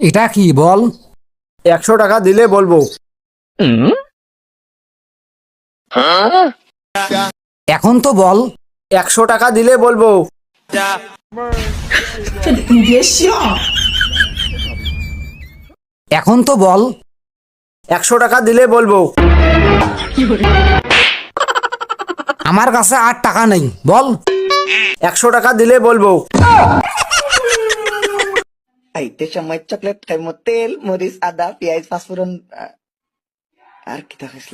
এটা কি বল? 100 টাকা দিলে বলবো। এখন তো বল। 100 টাকা দিলে বলবো। এখন তো বল। 100 টাকা দিলে বলবো। আমার কাছে আর টাকা নেই, বল। 100 টাকা দিলে বলবো। Aite samay coklat kay mo, tel, moris, ada, piyais, pasporon, আর কি থাকিস